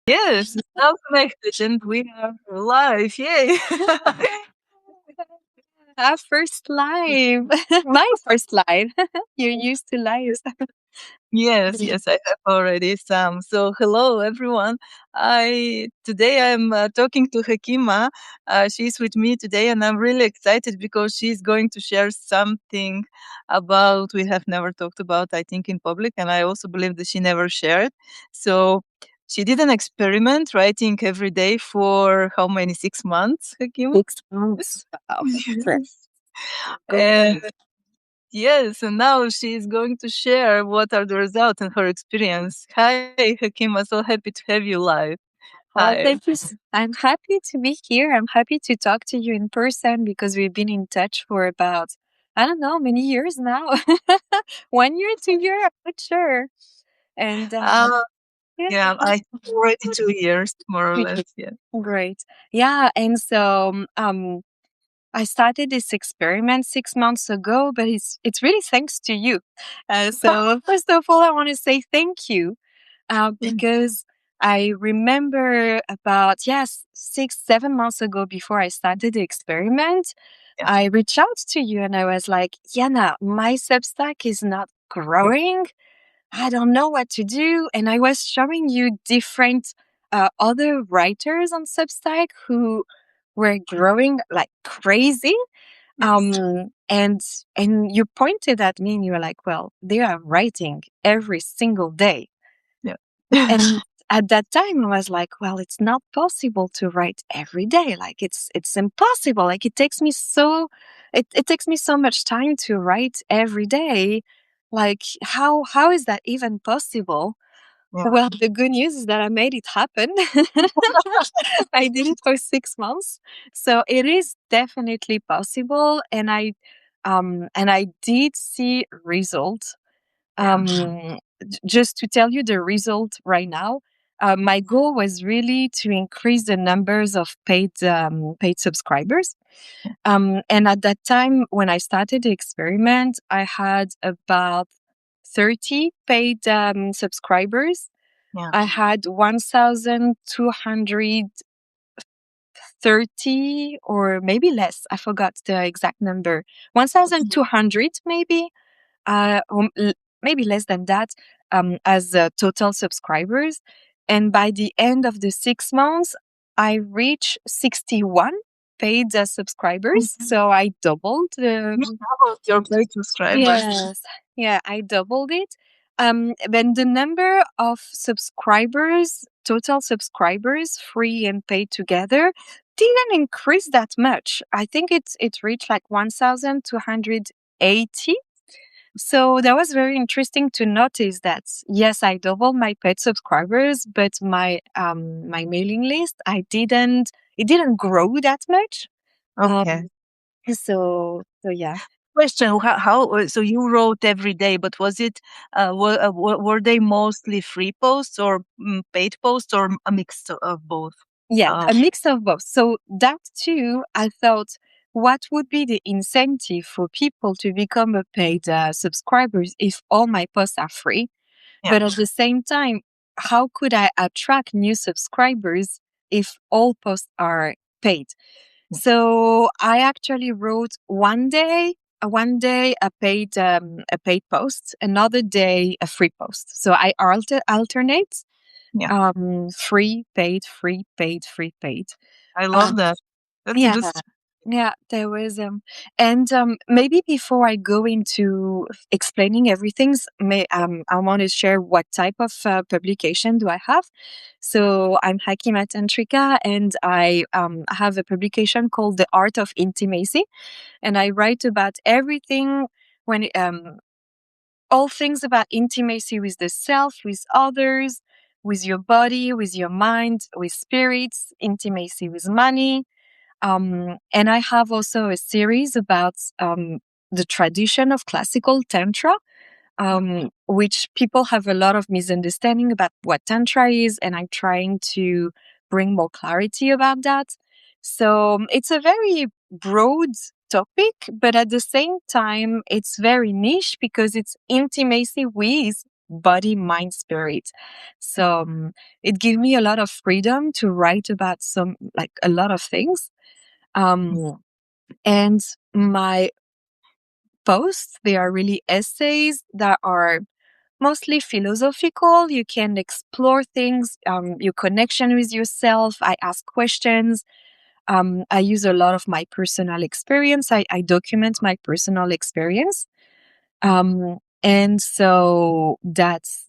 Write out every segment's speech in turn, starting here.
Yes, now connected and we are live. Yay! Our first live. My first live. You're used to lives. Yes, I have already some. So, hello everyone. I today I'm talking to Hakima. She's with me today, and I'm really excited because she's going to share something about we have never talked about, I think, in public, and I also believe that she never shared. So, she did an experiment writing every day for how many? 6 months, Hakima? 6 months. Wow. Yes. Go. And yes, and now she is going to share what are the results and her experience. Hi, Hakima, so happy to have you live. Well, Hi. thank you. I'm happy to be here. I'm happy to talk to you in person because we've been in touch for about, I don't know, many years now. 1 year, 2 year, I'm not sure. And Uh, yeah, yeah, I think already 2 years, more or less. Yeah. great. Yeah, and so I started this experiment 6 months ago, but it's really thanks to you. So first of all, I want to say thank you because I remember about 6, 7 months ago before I started the experiment, Yeah. I reached out to you and I was like, Yana, my Substack is not growing. I don't know what to do. And I was showing you different other writers on Substack who were growing like crazy. Yes. And you pointed at me and you were like, well, they are writing every single day. Yeah. And at that time I was like, well, it's not possible to write every day. Like it's impossible. Like it takes me so much time to write every day. Like how is that even possible? Yeah. Well, the good news is that I made it happen. I did it for 6 months. So it is definitely possible. And I did see results. Yeah. Just to tell you the result right now, my goal was really to increase the numbers of paid subscribers. And at that time, when I started the experiment, I had about 30 paid subscribers. Yeah. I had 1,230 or maybe less. I forgot the exact number. 1,200 maybe, maybe less than that, as total subscribers. And by the end of the 6 months, I reached 61 paid subscribers. So I doubled the. You doubled your paid subscribers. Yes. Yeah, I doubled it. Then the number of subscribers, total subscribers, free and paid together, didn't increase that much. I think it reached like 1,280. So that was very interesting to notice that yes, I doubled my paid subscribers, but my mailing list, it didn't grow that much. Okay. Um, so yeah. Question: so you wrote every day, but was it were they mostly free posts or paid posts or a mix of both? Yeah, Uh, a mix of both. So that too, I thought, what would be the incentive for people to become a paid subscribers if all my posts are free? yeah. But at the same time, how could I attract new subscribers if all posts are paid? So I actually wrote one day a paid post, another day a free post. So I alternate Yeah. free, paid, free, paid, free, paid. I Uh, love that. That's yeah, just there was and maybe before I go into explaining everything, I want to share what type of publication do I have. So I'm Hakima and I have a publication called The Art of Intimacy, and I write about everything when all things about intimacy with the self, with others, with your body, with your mind, with spirits, intimacy with money. And I have also a series about the tradition of classical Tantra, which people have a lot of misunderstanding about what Tantra is, and I'm trying to bring more clarity about that. So it's a very broad topic, but at the same time, it's very niche because it's intimacy with body, mind, spirit. So it gave me a lot of freedom to write about a lot of things. And my posts, they are really essays that are mostly philosophical. You can explore things, your connection with yourself. I ask questions. I use a lot of my personal experience. I document my personal experience. And so that's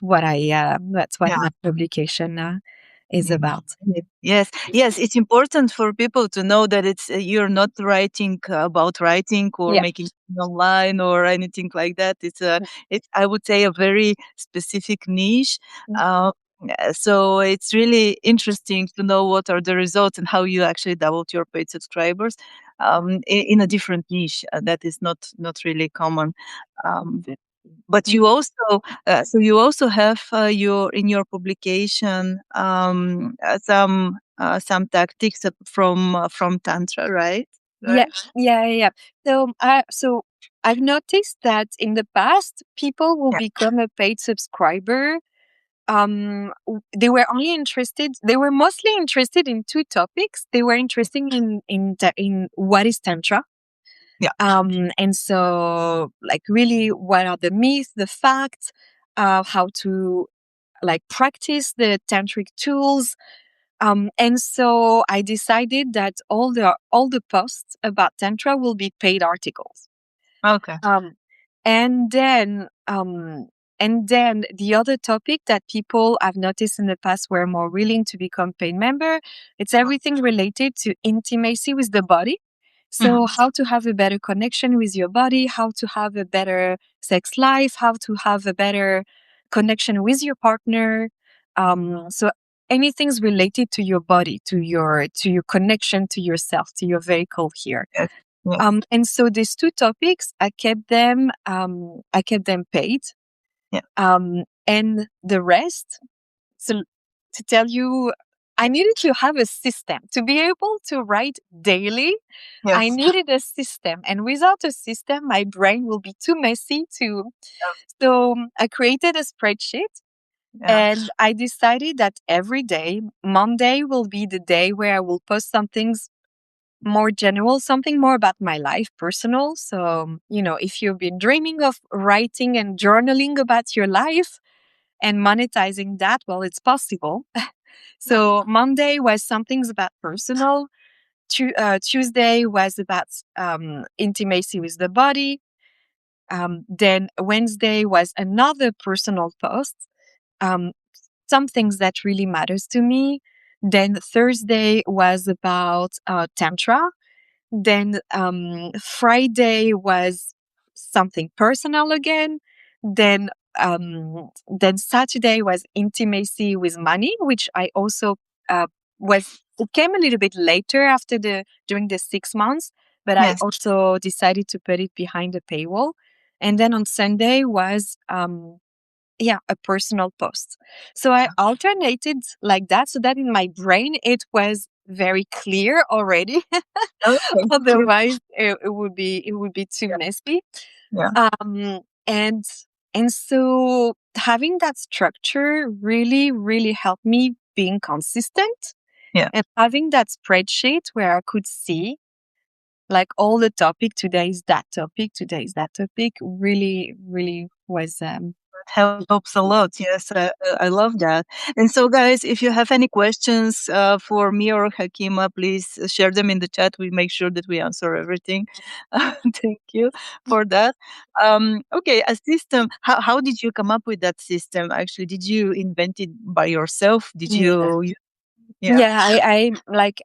what that's what Yeah. my publication is about. Yes, yes, it's important for people to know that it's you're not writing about writing or Yeah. making it online or anything like that. It's I would say a very specific niche. Mm. Uh, so it's really interesting to know what are the results and how you actually doubled your paid subscribers in a different niche that is not really common. Um, but you also so you also have your in your publication some tactics from Tantra, right? Yeah, Right. yeah. So I've noticed that in the past, people will Yeah. become a paid subscriber. They were only interested. They were mostly interested in two topics. They were interested in what is tantra. Yeah. And so like really, what are the myths, the facts, how to like practice the tantric tools. And so I decided that all the posts about tantra will be paid articles. Okay. Um, and then um, and then the other topic that people I've noticed in the past were more willing to become paid member. It's everything related to intimacy with the body. So Mhm. how to have a better connection with your body, how to have a better sex life, how to have a better connection with your partner. So anything's related to your body, to your connection to yourself, to your vehicle here. Yes. Yes. And so these two topics, I kept them paid. Yeah. And the rest, so to tell you, I needed to have a system to be able to write daily. I Yes. needed a system, and without a system, my brain will be too messy to. So I created a spreadsheet, Yeah. and I decided that every day, Monday will be the day where I will post some things more general, something more about my life, personal. So, if you've been dreaming of writing and journaling about your life and monetizing that, well, it's possible. So, Monday was something about personal. Tuesday was about intimacy with the body. Then Wednesday was another personal post. Um, some things that really matters to me. Then Thursday was about tantra. Then Friday was something personal again. Then then Saturday was intimacy with money, which I also was. It came a little bit later after during the 6 months, but I Yes. also decided to put it behind a paywall. And then on Sunday was a personal post. So I alternated like that, so that in my brain it was very clear already. Okay. Good. Otherwise, it would be too Yeah. messy. Yeah. Um, and and so having that structure really, really helped me being consistent, Yeah. and having that spreadsheet where I could see like all the topic. Today is that topic. Today is that topic. Really, really was. Helps a lot. Yes, I love that. And so, guys, if you have any questions for me or Hakima, please share them in the chat. We make sure that we answer everything. Thank you for that. Okay, a system. How did you come up with that system? Actually, did you invent it by yourself? Did Yeah. you? Yeah. Yeah,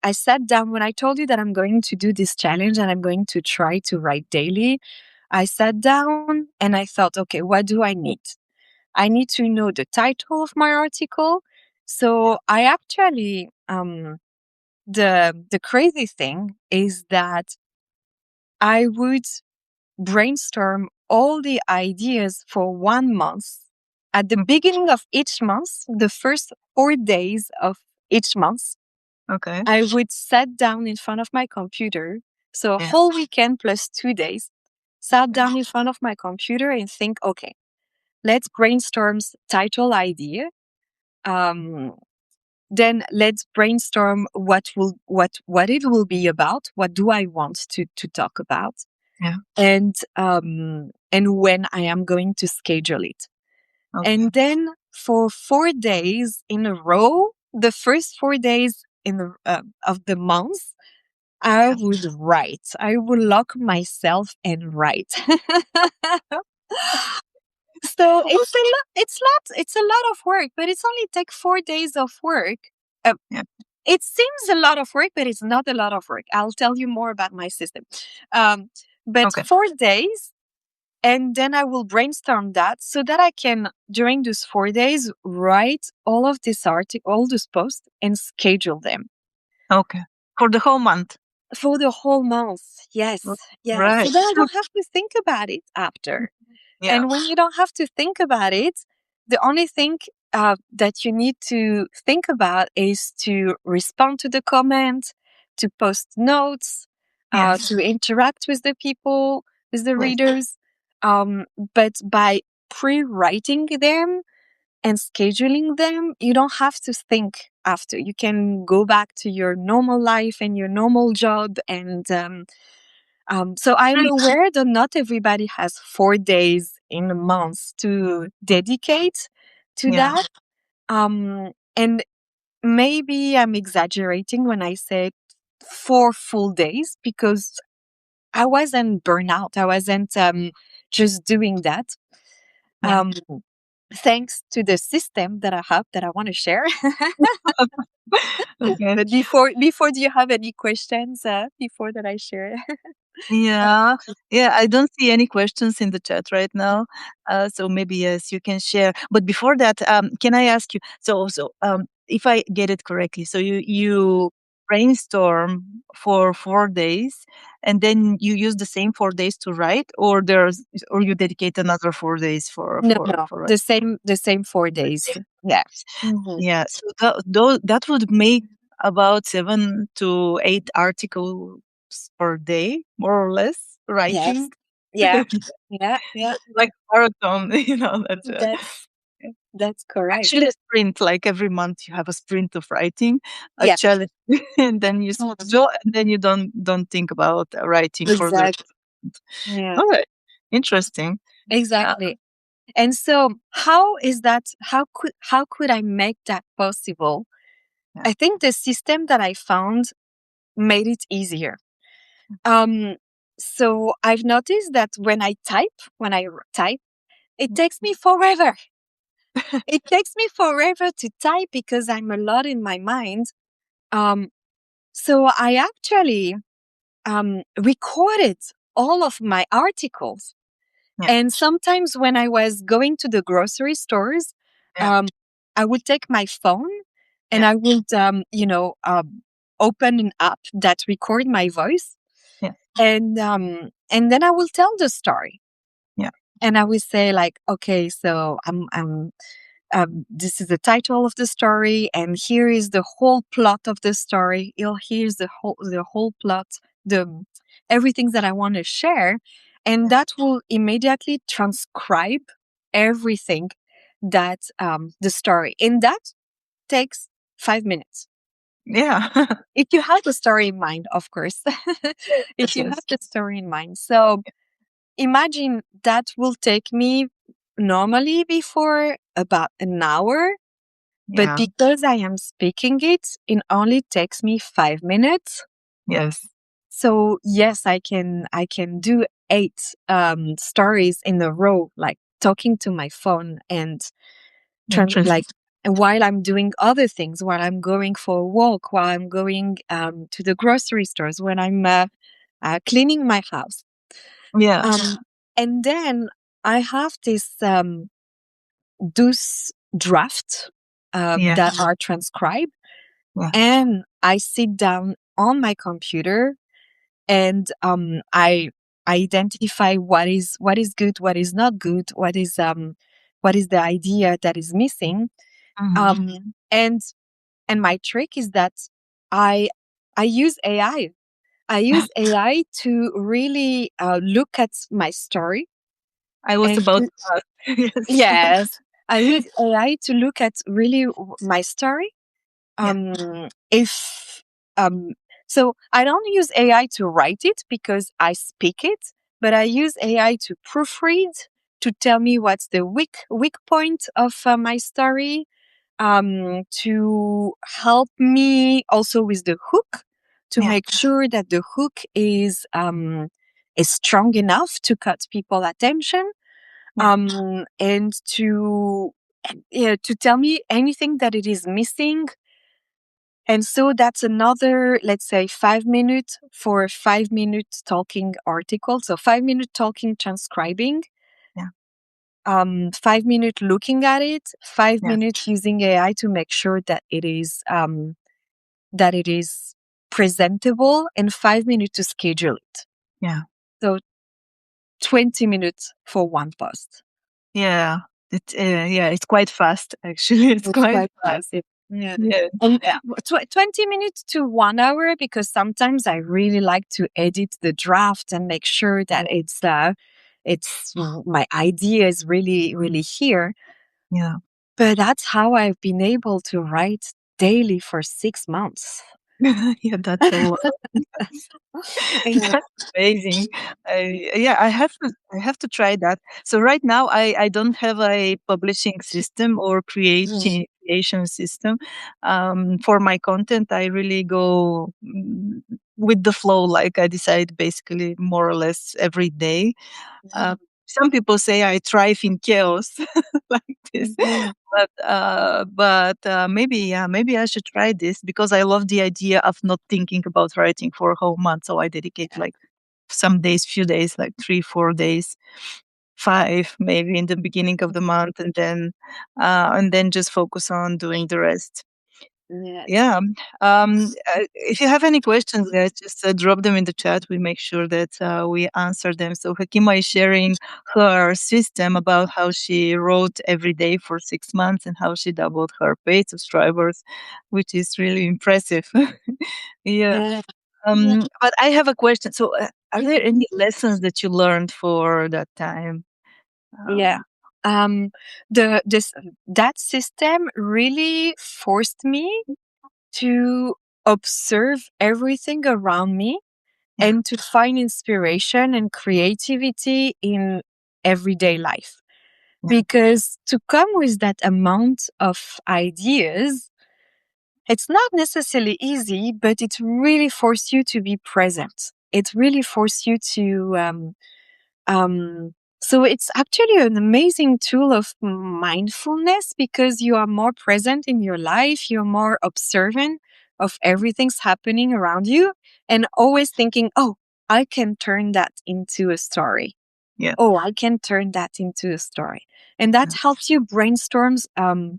I sat down when I told you that I'm going to do this challenge and I'm going to try to write daily. I sat down and I thought, okay, what do I need? I need to know the title of my article. So I actually the crazy thing is that I would brainstorm all the ideas for 1 month. At the beginning of each month, the first 4 days of each month, Okay. I would sit down in front of my computer. So a Yeah. whole weekend plus 2 days, sat down in front of my computer and think, okay, let's brainstorm title idea. Then let's brainstorm what it will be about. What do I want to talk about? Yeah. And when I am going to schedule it. Okay. And then for 4 days in a row, the first 4 days in the of the month, I Yeah. would write. I would lock myself and write. So it's a lot of work, but it's only take 4 days of work. Uh, Yeah. it seems a lot of work, but it's not a lot of work. I'll tell you more about my system. But Okay. 4 days, and then I will brainstorm that so that I can, during those 4 days, write all of this article, all these posts, and schedule them Okay. For the whole month. for the whole month. Yes, yes. So Right. that I don't have to think about it after. Yeah. And when you don't have to think about it, the only thing that you need to think about is to respond to the comment, to post notes, Yes. to interact with the people, with the Yes. readers. But by pre-writing them and scheduling them, you don't have to think after. You can go back to your normal life and your normal job. And so I'm Right. aware that not everybody has 4 days in a month to dedicate to Yeah. that. And maybe I'm exaggerating when I say 4 full days, because I wasn't burnout. I wasn't just doing that. Yeah. Um, Thanks to the system that I have that I want to share. Okay. But before, do you have any questions before that I share? Yeah, yeah, I don't see any questions in the chat right now. So maybe yes, you can share. But before that, can I ask you? If I get it correctly, so you brainstorm for 4 days, and then you use the same 4 days to write, or you dedicate another 4 days No, no, for the same 4 days. Yeah. Mhm. yeah, so that would make about 7 to 8 articles per day, more or less, Yes. writing. Yeah. Yeah. Yeah. Like marathon, that's That's that's correct. actually a sprint. Like every month, you have a sprint of writing, a Yeah. challenge, and then you schedule, and then you don't think about writing further. Exactly. Yeah. All right, interesting. Uh, Exactly. And so, how could I make that possible? yeah, I think the system that I found made it easier. Um, so I've noticed that when I type, it takes me forever. It takes me forever to type because I'm a lot in my mind. Um, so I actually recorded all of my articles. yeah, And sometimes when I was going to the grocery stores, yeah, um, I would take my phone and yeah, I would, open an app that record my voice, yeah, and then I will tell the story. yeah, And I will say like, okay, so this is the title of the story, and here is the whole plot of the story. Here's the whole plot, the everything that I want to share, and yeah, that will immediately transcribe everything that the story, and that takes 5 minutes. yeah. If you have the story in mind, of course. If Yes, you have yes, the story in mind, so imagine that will take me normally before about an hour. But yeah, because I am speaking it, it only takes me 5 minutes. yes. So yes, I can do 8 stories in a row, like talking to my phone and Interesting. like while I'm doing other things, while I'm going for a walk, while I'm going to the grocery stores, when I'm cleaning my house. Yeah, Um, and then I have those draft yeah, that are transcribed, yeah, and I sit down on my computer and I identify what is good, what is not good, what is the idea that is missing. mhm, And my trick is that I I use AI. I use AI to really look at my story I was And about to ask. Yes. yes, I use AI to look at really my story. Yeah. If um, so I don't use AI to write it because I speak it, but I use AI to proofread, to tell me what's the weak point of my story, to help me also with the hook, to Yeah. make sure that the hook is strong enough to cut people attention, Yeah. and yeah, to tell me anything that it is missing. And so that's another, let's say, 5 minutes for a 5 minute talking article. So 5 minute talking, transcribing, Yeah. 5 minute looking at it, five Yeah. minutes using AI to make sure that it is presentable, and 5 minutes to schedule it. Yeah. So 20 minutes for one post. Yeah. Yeah, it's quite fast actually. It's It's quite quite fast. fast. Yeah. Yes. And 20 minutes to 1 hour, because sometimes I really like to edit the draft and make sure that it's my idea is really, really here. Yeah. But that's how I've been able to write daily for 6 months. Yeah, that's a lot. Yeah. That's amazing. Yeah, I have to try that. So right now, I don't have a publishing system or Mm. creation system for my content. I really go with the flow. Like I decide basically more or less every day. Uh, some people say I thrive in chaos like this, Mhm. but maybe, yeah, maybe I should try this because I love the idea of not thinking about writing for a whole month. So I dedicate like some days, few days, like 3, 4 days, five maybe in the beginning of the month, and then just focus on doing the rest. Yes. Yeah. If you have any questions, guys, just drop them in the chat. We make sure that we answer them. So Hakima is sharing her system about how she wrote every day for 6 months and how she doubled her paid subscribers, which is really impressive. Yeah. Yeah. Yeah. But I have a question. So, are there any lessons that you learned for that time? Yeah. Um, The this that system really forced me to observe everything around me yeah, and to find inspiration and creativity in everyday life. yeah, Because to come with that amount of ideas, it's not necessarily easy, but it really forces you to be present. It really forces you to so it's actually an amazing tool of mindfulness, because you are more present in your life, you're more observant of everything's happening around you, and always thinking, oh, I can turn that into a story. yeah, Oh, I can turn that into a story. And that yeah, helps you brainstorm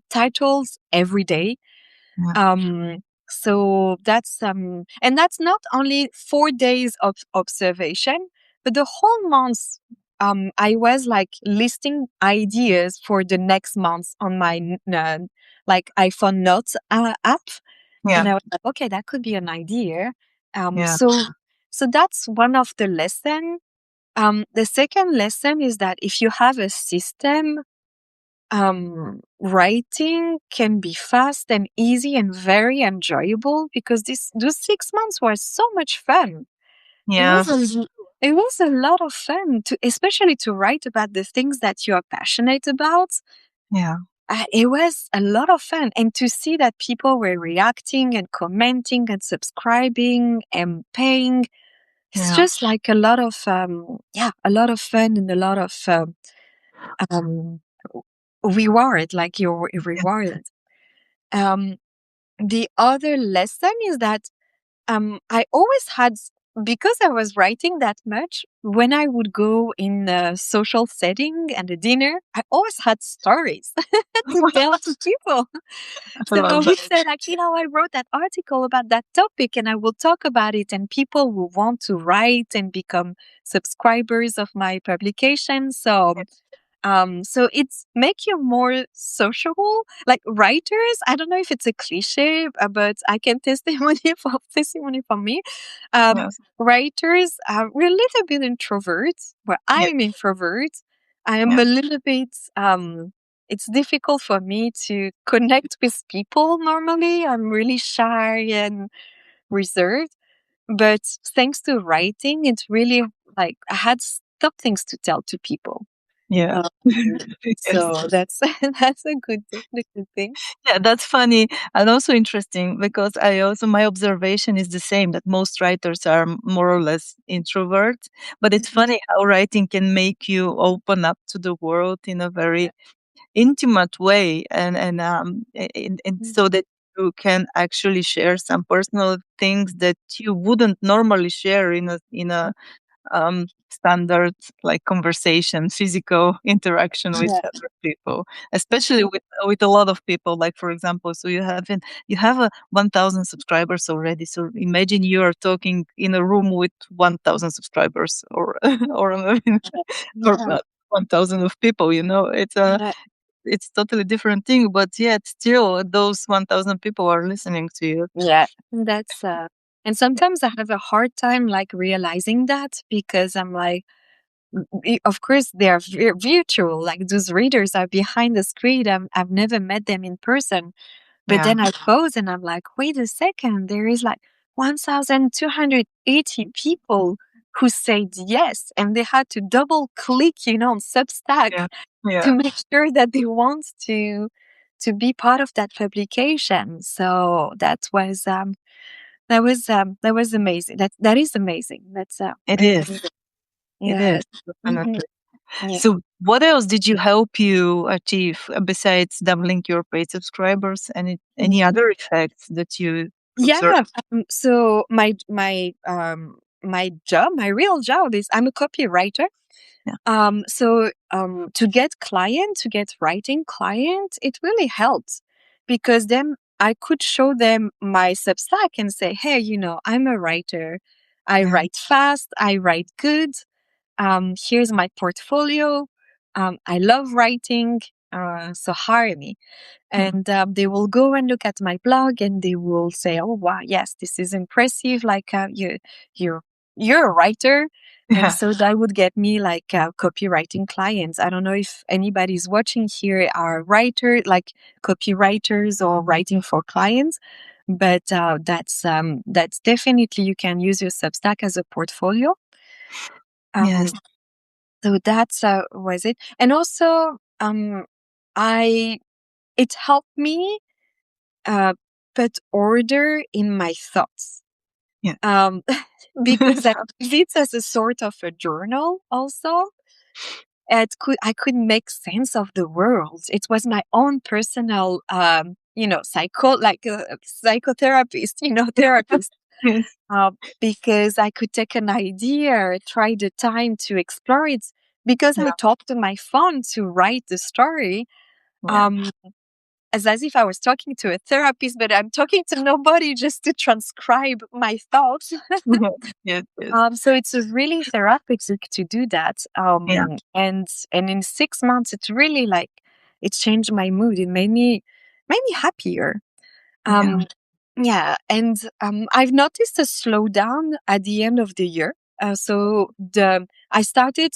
titles every day. yeah, um, so and that's not only 4 days of observation, but the whole month. I was like listing ideas for the next month on my like iPhone Notes app, yeah, and I was like, okay, that could be an idea. yeah, So that's one of the lesson. The second lesson is that if you have a system, writing can be fast and easy and very enjoyable, because those 6 months were so much fun. It yeah, was it was a lot of fun to, especially to write about the things that you are passionate about. yeah, It was a lot of fun, and to see that people were reacting and commenting and subscribing and paying, it's yeah, just like a lot of a lot of fun, and a lot of um, reward, like you're yeah, rewarded. Um, the other lesson is that I always had, because I was writing that much, when I would go in a social setting and a dinner, I always had stories to tell to people. I So I love would that. say, like, I wrote that article about that topic, and I will talk about it, and people will want to write and become subscribers of my publication. So it's make you more sociable, like writers. I don't know if it's a cliche, but I can testimony from me. Yes, Writers, we're a little bit introverts. Well, yeah, I'm introvert. I am Yeah. a little bit, it's difficult for me to connect with people normally. I'm really shy and reserved. But thanks to writing, it's really like I had stuff things to tell to people. Yeah. Um, Yes. so that's that's a good thing. The good thing. Yeah, that's funny and also interesting because I also my observation is the same that most writers are more or less introverts. But it's Mhm. funny how writing can make you open up to the world in a very intimate way, and Mhm. so that you can actually share some personal things that you wouldn't normally share in a standard like conversation, physical interaction with Yeah, other people, especially with a lot of people. Like for example, so you have a 1,000 subscribers already. So imagine you are talking in a room with 1,000 subscribers, or or maybe or yeah, 1,000 of people. You know, yeah, it's totally different thing. But yet still, those 1,000 people are listening to you. yeah. That's and sometimes I have a hard time like realizing that because I'm like, of course they are virtual. Like those readers are behind the screen. I've never met them in person. But Yeah, then I pause and I'm like, wait a second, there is like 1,280 people who said yes, and they had to double click, on Substack yeah, yeah. to make sure that they want to be part of that publication. So that was amazing. That is amazing. That's It really is. amazing. It Yeah. is Hmm. definitely. Yeah. So, what else did you help you achieve besides doubling your paid subscribers? Any other effects that you observed? Yeah. So my job, my real job is I'm a copywriter. Yeah, So to get client, to get writing client, it really helped because then I could show them my Substack and say, hey, I'm a writer. I yeah, write fast. I write good. Here's my portfolio. I love writing. So hire me. yeah, And they will go and look at my blog and they will say, oh wow, yes, this is impressive. Like you're you're a writer. And yeah, so that would get me like copywriting clients. I don't know if anybody's watching here are writer, like copywriters or writing for clients, but that's definitely you can use your Substack as a portfolio. Um, yes, so that's was it, and also I it helped me uh, put order in my thoughts. yeah, Um, because I use it as a sort of a journal also. I could make sense of the world. It was my own personal, psychotherapist, therapist. yes, Because I could take an idea, try the time to explore it. Because I yeah, talked to my phone to write the story. yeah, Um, as if I was talking to a therapist, but I'm talking to nobody just to transcribe my thoughts. yes, yes, So it's a really therapeutic to do that. yeah, And in 6 months, it's really like it changed my mood. It made me happier. yeah, Um, yeah, and I've noticed a slowdown at the end of the year. So the I started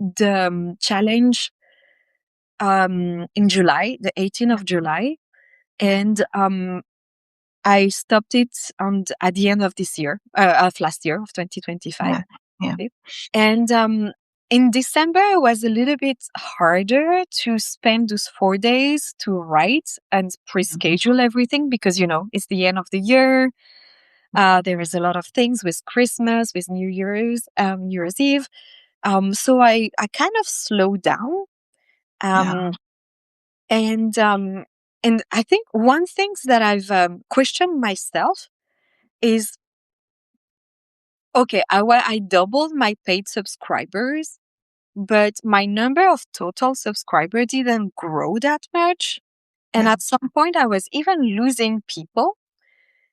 the challenge in July, the 18th of July, and I stopped it at the end of this year, of last year, of 2025. yeah, yeah, Okay. And in December, it was a little bit harder to spend those 4 days to write and pre-schedule everything because, it's the end of the year. There is a lot of things with Christmas, with New Year's Eve. So I kind of slowed down. yeah, Um, and and I think one thing that I've questioned myself is okay, I doubled my paid subscribers, but my number of total subscribers didn't grow that much. And yeah, at some point, I was even losing people.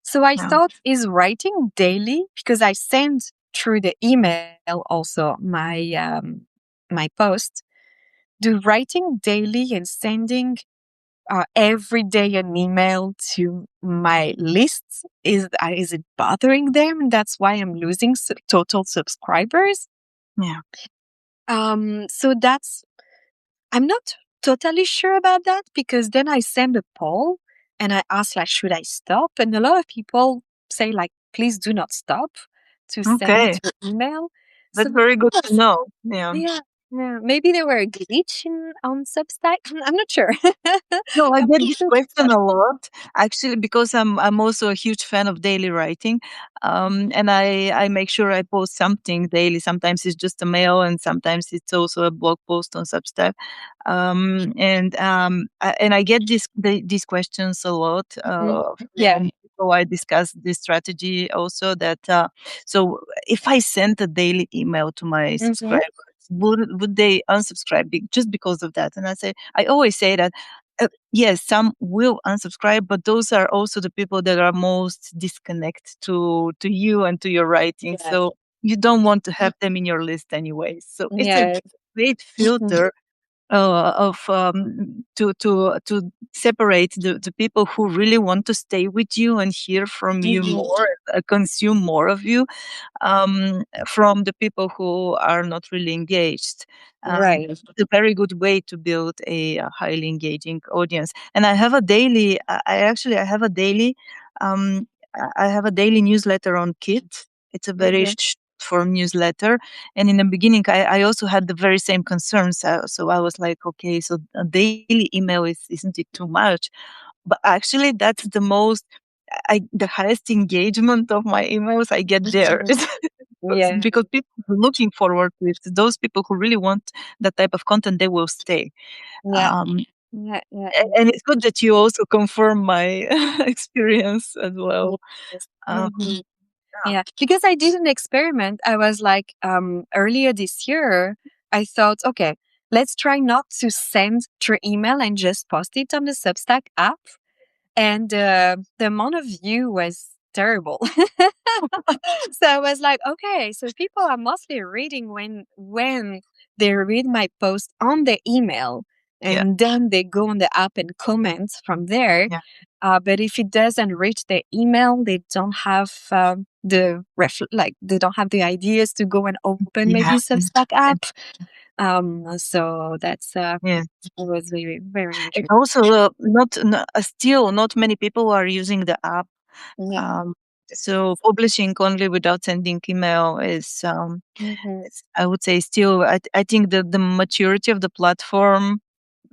So I yeah, thought, is writing daily, because I send through the email also my post, do writing daily and sending every day an email to my lists is it bothering them? That's why I'm losing total subscribers. yeah, So that's I'm not totally sure about that because then I send a poll and I ask like, should I stop? And a lot of people say like, please do not stop to send Okay, your email. So that's very good to know. Yeah. yeah, yeah, maybe there were a glitch in on Substack. I'm not sure. No, I I'm get not this sure. question a lot actually because I'm also a huge fan of daily writing, and I make sure I post something daily. Sometimes it's just a mail, and sometimes it's also a blog post on Substack. And I get these questions a lot. Mhm. Yeah. And so I discuss this strategy also that so if I send a daily email to my Hmm. subscribers, would they unsubscribe just because of that? And I always say that yes, some will unsubscribe, but those are also the people that are most disconnect to you and to your writing. Yeah. So you don't want to have them in your list anyway. So it's a Yeah. great Mhm. filter of to separate the people who really want to stay with you and hear from you Mhm. more, consume more of you, from the people who are not really engaged. Right. It's a very good way to build a highly engaging audience. And I have a daily. I have a daily. Um, I have a daily newsletter on Kit. It's a very Mhm. short form newsletter. And in the beginning, I also had the very same concerns. So I was like, okay, so a daily email isn't it too much? But actually, that's the most the highest engagement of my emails I get there. Mhm. Yeah. Because people are looking forward to it. Those people who really want that type of content, they will stay. Yeah. Um, Yeah. Yeah. and it's good that you also confirm my experience as well. Yes. Um, Mhm. yeah, Yeah, because I did an experiment. I was like, earlier this year, I thought, okay, let's try not to send through email and just post it on the Substack app. And the amount of view was terrible. So I was like, okay, so people are mostly reading when they read my post on the email, yeah, and then they go on the app and comment from there. yeah, But if it doesn't reach the email, they don't have like they don't have the ideas to go and open yeah, maybe Substack app. So that's yeah. it was very very And interesting. also, still not many people are using the app. Yeah. Um, so publishing only without sending email is, Hmm. I would say, still. I think the maturity of the platform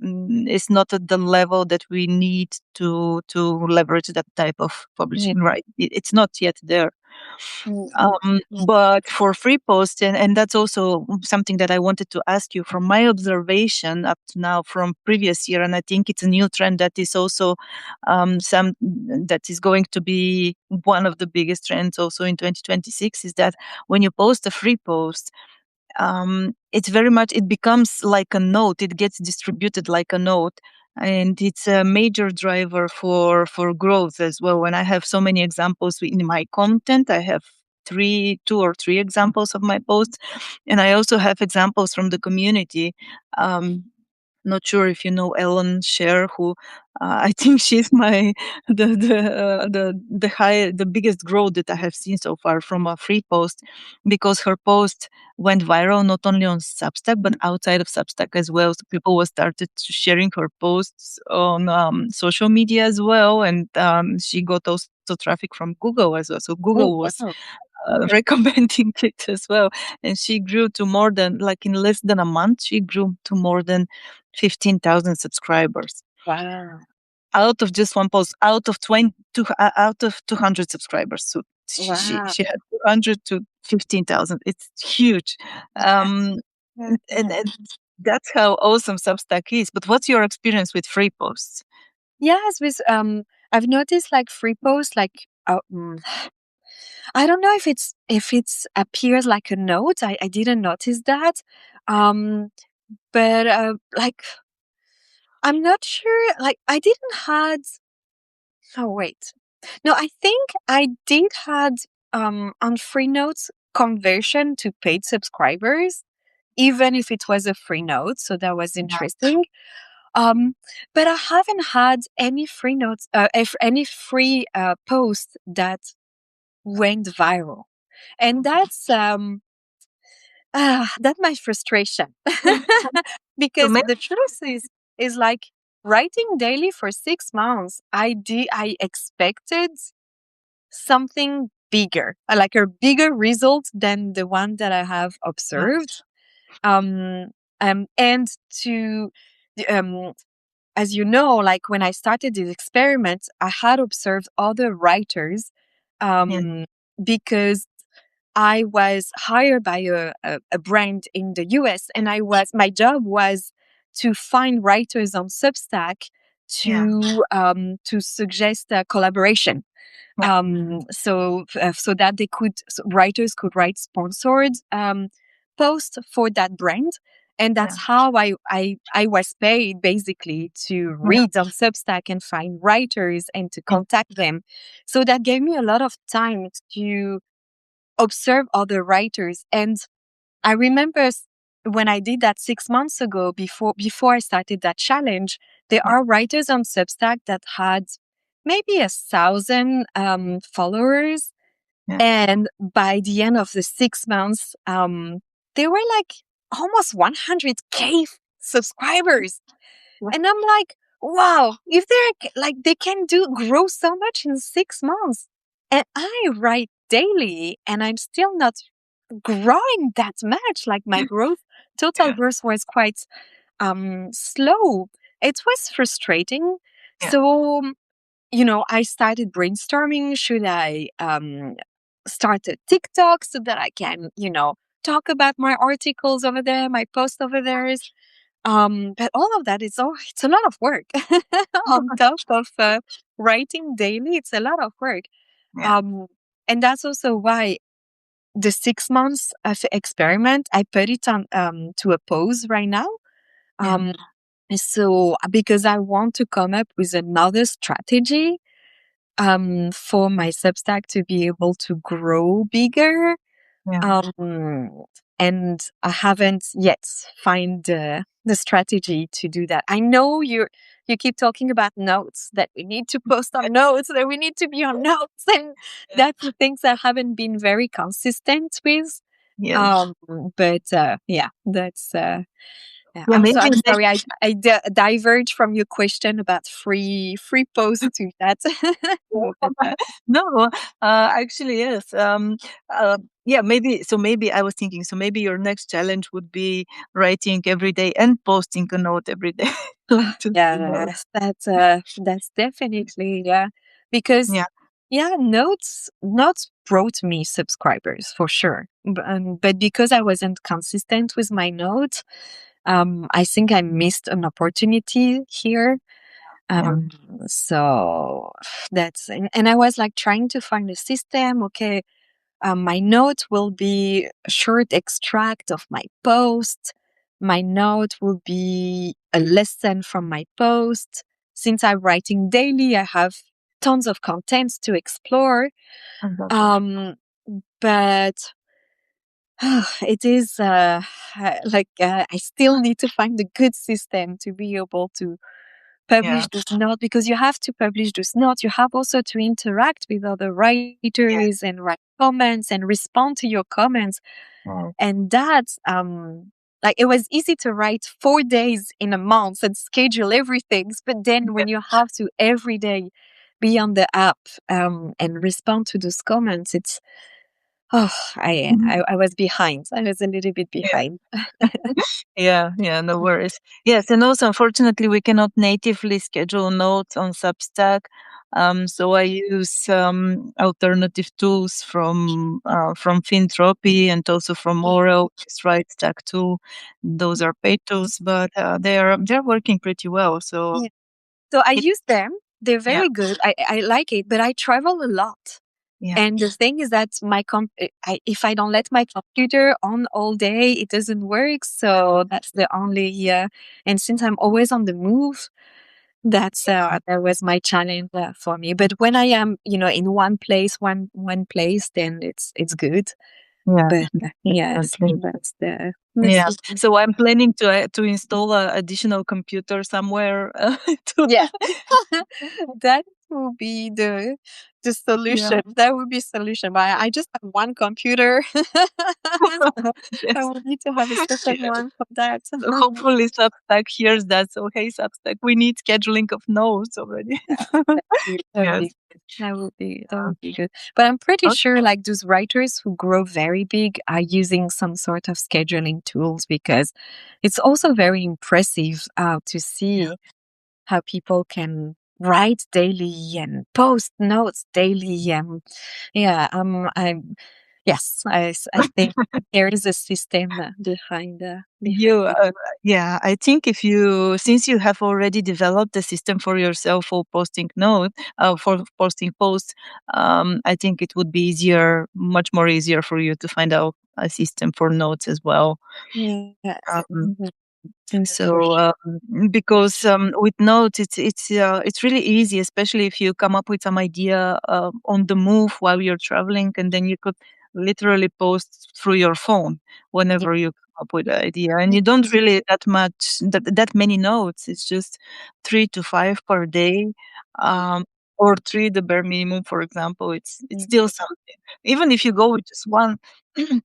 is not at the level that we need to leverage that type of Yeah. publishing. Right? It's not yet there. Hmm. Yeah. But for free posts, and that's also something that I wanted to ask you from my observation up to now from previous year, and I think it's a new trend that is also some that is going to be one of the biggest trends also in 2026 is that when you post a free post, it's very much it becomes like a note. It gets distributed like a note, and it's a major driver for growth as well. When I have so many examples in my content, I have two or three examples of my posts, and I also have examples from the community. Not sure if you know Ellen Share, who I think she's my the biggest growth that I have seen so far from a free post, because her post went viral not only on Substack but outside of Substack as well. So people were started sharing her posts on social media as well, and she got also traffic from Google as well. So Oh Google was wow! recommending it as well, and she grew to more than like in less than a month. She grew to more than 15,000 subscribers Wow! out of just one post, out of out of 200 subscribers. So Wow! she had 200 to 15,000. It's huge. Yeah. Um, Yeah. Yeah. and that's how awesome Substack is. But what's your experience with free posts? Yes, with I've noticed like free posts, like I don't know if it's appears like a note. I didn't notice that, um, but like I'm not sure. Like I didn't had. Oh wait, no, I think I did had on free notes conversion to paid subscribers, even if it was a free note. So that was interesting. Um, but I haven't had any free notes, any free post that went viral, and That's my frustration. So Because maybe, the truth is like writing daily for 6 months, I expected something bigger, like a bigger result than the one that I have yeah, observed. Um, and to, um, as you know, like when I started this experiment, I had observed other writers, yeah, um, because I was hired by a brand in the US, and my job was to find writers on Substack yeah, to suggest a collaboration. yeah, So that writers could write sponsored posts for that brand. And yeah, that's how I was paid, basically, to yeah, read on Substack and find writers and to yeah, contact them. So that gave me a lot of time to observe other writers. And I remember when I did that 6 months ago, before I started that challenge, there yeah, are writers on Substack that had maybe 1,000 followers. yeah, And by the end of the 6 months, they were like almost 100K subscribers. And I'm like, wow, if like they can grow so much in 6 months. And I write daily and I'm still not growing that much. Like my total yeah, growth was quite slow. It was frustrating. yeah, So, I started brainstorming. Should I start a TikTok so that I can, talk about my articles over there, my posts over there? But all of that it's a lot of work. On top of writing daily, it's a lot of work. yeah, Um, and that's also why the 6 months of experiment, I put it on to a pause right now. yeah, Um, so because I want to come up with another strategy for my Substack to be able to grow bigger. yeah, Um, and I haven't yet find the strategy to do that. I know you keep talking about notes, that we need to post on notes, that we need to be on notes, and that's the things I haven't been very consistent with. yes. Um, but yeah, that's. Yeah, Yeah, maybe I'm next, sorry. I diverge from your question about free post to that. But, no, actually, yes. Yeah, maybe. So maybe I was thinking. So maybe your next challenge would be writing every day and posting a note every day. Like to, yes, that's definitely, yeah, because yeah, yeah, notes brought me subscribers for sure, but because I wasn't consistent with my notes, I think I missed an opportunity here. yeah, Um, so and I was like trying to find a system. Okay, my note will be a short extract of my post. My note will be a lesson from my post. Since I'm writing daily, I have tons of content to explore. exactly. Um, but it is I still need to find a good system to be able to Yeah, publish this note, because you have to publish this note. You have also to interact with other yeah, writers and write comments and respond to your comments. yeah, And that's like it was easy to write 4 days in a month and schedule everything. But then when you have to every day be on the app and respond to those comments, it's mhm, I was behind. I was a little bit yeah. behind. Yeah, yeah, no worries. Yes, and also unfortunately we cannot natively schedule notes on Substack. So I use alternative tools from Fintropi and also from Oreo, which is WriteStack too. Those are paid tools, but they're working pretty well. So Yeah. So I it, use them. They're yeah, very good. I like it, but I travel a lot. yeah, And the thing is that if I don't let my computer on all day, it doesn't work. So that's the only, and since I'm always on the move, that was my challenge for me. But when I am, in one place, then it's good. yeah, But yes, definitely. that's the Yeah. system. So I'm planning to install a additional computer somewhere to Yeah, that will be the Yeah. solution. That would be solution. But I just have one computer. So I Yes. will need to have a separate Yes. one for that. Hopefully Substack hears that. So hey Substack, we need scheduling of notes already. That would Yes. be good. That Uh, would be good. But I'm pretty okay. sure like those writers who grow very big are using some sort of scheduling tools because it's also very impressive to Yeah. see how people can write daily and post notes daily. Yeah, yes, I think there is a system behind You, it. yeah, I think if you, since you have already developed a system for yourself for posting for posting posts, I think it would be easier, much more easier for you to find out a system for notes as well. Yes, Um, that's for So, sure. because with notes, it's really easy, especially if you come up with some idea on the move while you're traveling, and then you could literally post through your phone Yeah. whenever you come up with an idea, and you don't really that many notes. It's just 3 to 5 per day, um, or three the bare minimum. For example, it's still something. Even if you go with just one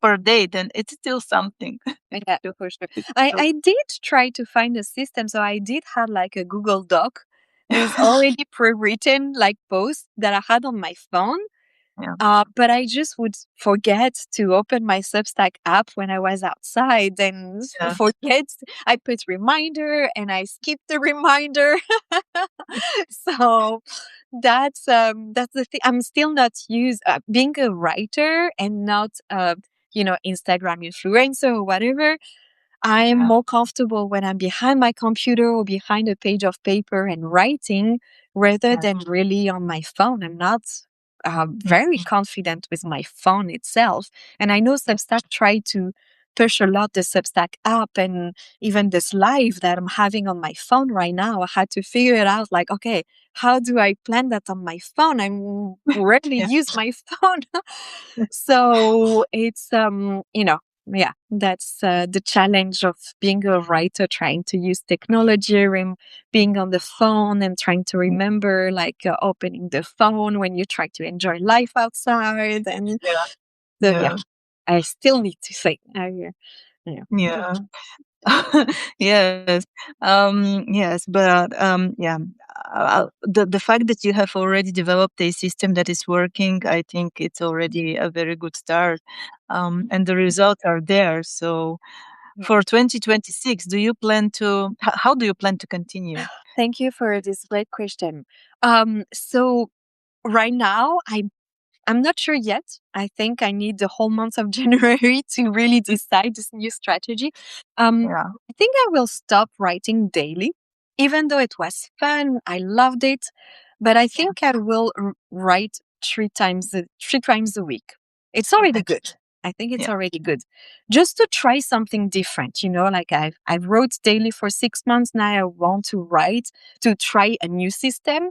per day, then it's still something. Yeah, for sure. It's still, I did try to find a system. So I did have like a Google Doc with already pre-written like posts that I had on my phone. yeah, But I just would forget to open my Substack app when I was outside and yeah. forget. I put reminder and I skipped the reminder. So that's the thing. I'm still not used being a writer and not Instagram influencer or whatever. I'm Yeah. more comfortable when I'm behind my computer or behind a page of paper and writing rather Yeah. than really on my phone. I'm not Mm. very confident with my phone itself. And I know Substack tried to push a lot the Substack app and even this live that I'm having on my phone right now. I had to figure it out like, okay, how do I plan that on my phone? I rarely Yeah. use my phone. So it's, yeah, that's the challenge of being a writer, trying to use technology and being on the phone and trying to remember, like opening the phone when you try to enjoy life outside. And Yeah. so, yeah, Yeah. I still need to say, yeah. Yeah. Yes. Yes, but yeah. The fact that you have already developed a system that is working, I think it's already a very good start. And the results are there. So for 2026, do you plan to how do you plan to continue? Thank you for this great question. So right now, I'm not sure yet. I think I need the whole month of January to really decide this new strategy. Yeah. I think I will stop writing daily, even though it was fun. I loved it, but I Yeah. think I will write three times a week. It's already Okay. good. I think it's Yeah. already good, just to try something different. Like I've wrote daily for 6 months now. I want to try a new system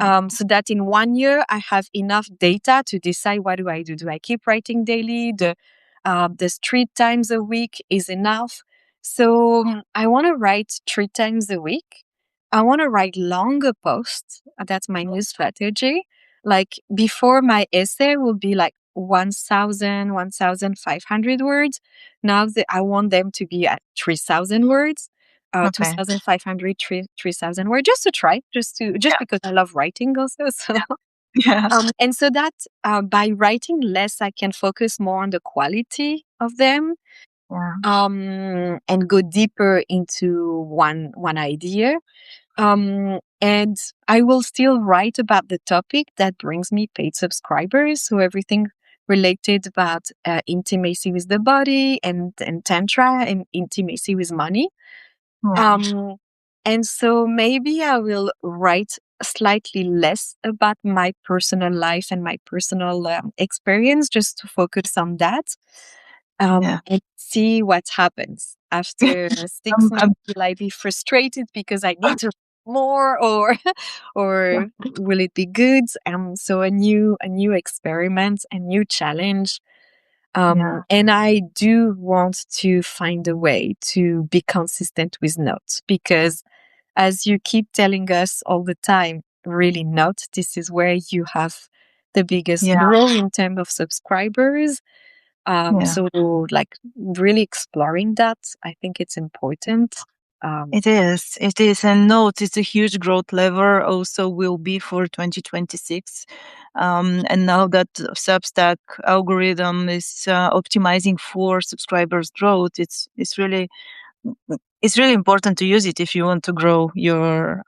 Yeah. so that in 1 year I have enough data to decide what do I do. Do I keep writing daily? The 3 times a week is enough. So I want to write 3 times a week. I want to write longer posts. That's my new strategy. Like before, my essay will be like 1,500 words. Now I want them to be at 3,000 words. Okay. 2,500, 3,000 words, just to try, just Yeah. because I love writing also. So, Yeah. and so that by writing less, I can focus more on the quality of them, Yeah. and go deeper into one idea. And I will still write about the topic that brings me paid subscribers. So everything related about intimacy with the body and tantra and intimacy with money. Yeah. Um, and so maybe I will write slightly less about my personal life and my personal experience just to focus on that. Yeah. And see what happens after six I'm months. Will I be frustrated because I need to more, or yeah. or will it be good? So a new experiment, a new challenge. Yeah. And I do want to find a way to be consistent with notes because, as you keep telling us all the time, really not. This is where you have the biggest Yeah, growth in terms of subscribers. yeah. So like really exploring that, I think it's important. Um, It is. It is. And note, it's a huge growth lever also will be for 2026. And now that Substack algorithm is optimizing for subscribers growth, it's really important to use it if you want to grow your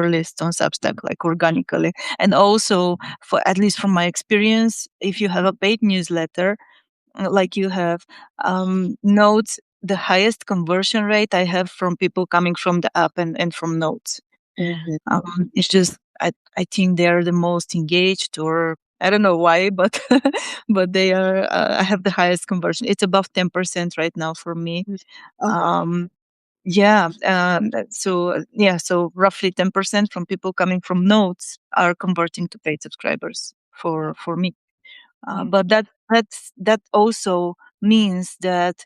list on Substack like organically. And also, for at least from my experience, if you have a paid newsletter, like you have, notes, the highest conversion rate I have from people coming from the app and from notes. mhm, It's just I think they are the most engaged, or I don't know why, but but they are. I have the highest conversion. It's above 10% right now for me. mm. Oh, Um, yeah. So roughly 10% from people coming from notes are converting to paid subscribers for me. yeah, But that also means that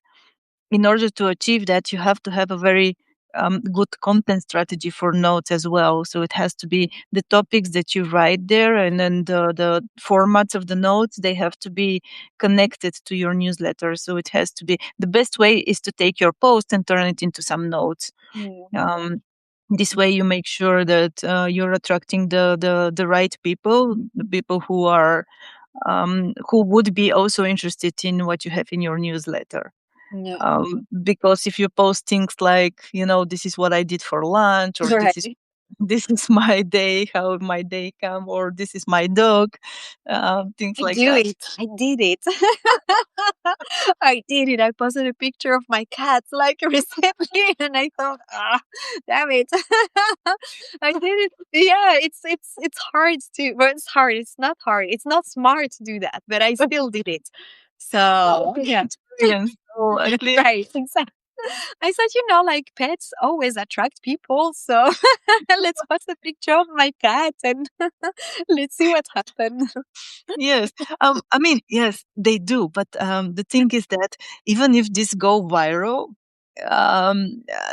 in order to achieve that, you have to have a very good content strategy for notes as well. So it has to be the topics that you write there, and then the formats of the notes, they have to be connected to your newsletter. So it has to be the best way is to take your post and turn it into some notes. yeah, Um, this way, you make sure that you're attracting the right people, the people who would be also interested in what you have in your newsletter. yeah. Because if you post things like, this is what I did for lunch, or this is Right. this is my day, how my day come, or this is my dog, things I like do that. it. I did it. I did it. I posted a picture of my cats like recently, and I thought, damn it, I did it. Yeah, it's hard to. Well, it's hard. It's not hard. It's not smart to do that, but I still did it. Well, So it's yeah, experience. So at least right. Exactly. I said, like pets always attract people, so let's post a picture of my cat and let's see what happens. yes. I mean, yes, they do. But the thing is that even if this go viral,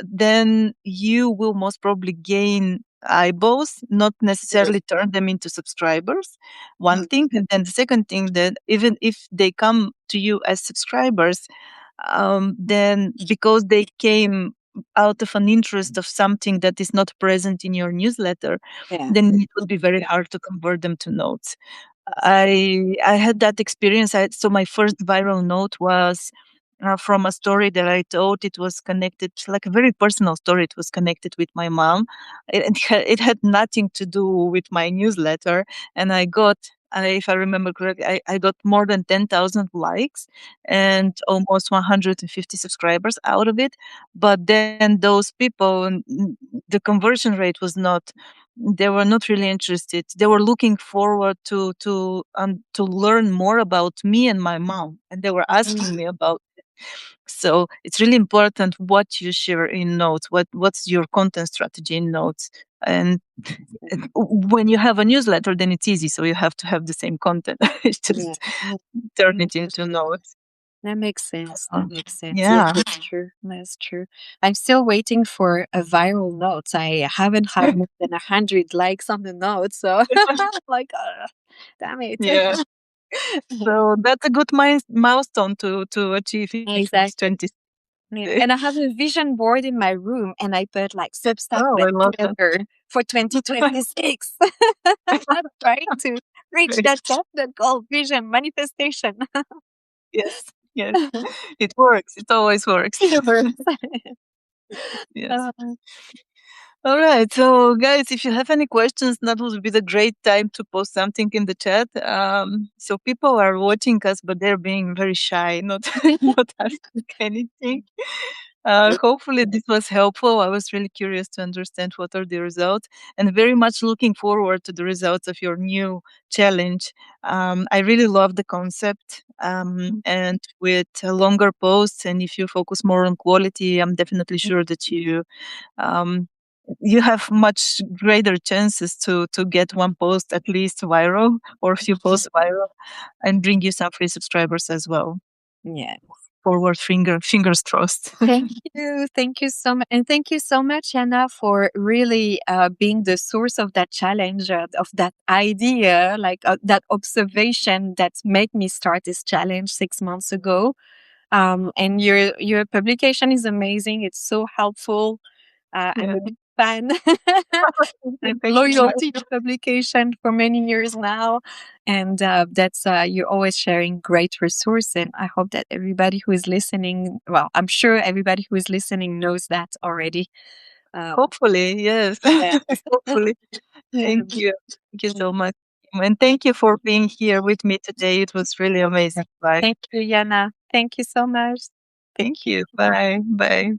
then you will most probably gain eyeballs, not necessarily turn them into subscribers. One thing, and then the second thing, that even if they come to you as subscribers, then because they came out of an interest of something that is not present in your newsletter, Yeah. then it would be very hard to convert them to notes. I had that experience. So my first viral note was from a story that I told. It was connected, like a very personal story. It was connected with my mom. It had nothing to do with my newsletter, and I got. If I remember correctly, I got more than 10,000 likes and almost 150 subscribers out of it. But then those people, the conversion rate was not, they were not really interested. They were looking forward to learn more about me and my mom, and they were asking me about it. So it's really important what you share in notes. What's your content strategy in notes? And when you have a newsletter, then it's easy. So you have to have the same content. It's Yeah. just turn Yeah. it into notes. That makes sense. Uh, That makes sense. Yeah, yeah. that's true. That's true. I'm still waiting for a viral note. I haven't had more than 100 likes on the note, so like, damn it. Yeah. So that's a good milestone to achieve in Exactly. 2020. Yeah. And I have a vision board in my room, and I put like Substack Oh, I love that. bestseller for 2026. I'm trying to reach Great. that goal, vision, manifestation. Yes, yes. It works. It always works. Super. Yes. Uh, All right. So, guys, if you have any questions, that would be the great time to post something in the chat. So people are watching us, but they're being very shy, not not asking anything. Hopefully, this was helpful. I was really curious to understand what are the results, and very much looking forward to the results of your new challenge. I really love the concept, and with longer posts, and if you focus more on quality, I'm definitely sure that um, you have much greater chances to get one post at least viral, or a few posts viral, and bring you some free subscribers as well. yeah. forward. Fingers crossed. Thank you so much, and thank you so much, Yana, for really being the source of that challenge, of that idea, like that observation that made me start this challenge 6 months ago. And your publication is amazing. It's so helpful. I'm Yeah. a big fan. I'm Thank you. loyal to your publication for many years now, and that's you're always sharing great resource. And I hope that everybody who is listening, well, I'm sure everybody who is listening knows that already. Hopefully, yes. Yeah. Hopefully. Thank you. Thank you so much. And thank you for being here with me today. It was really amazing. Bye. Thank you, Yana. Thank you so much. Thank Thank you. you. Bye. Bye.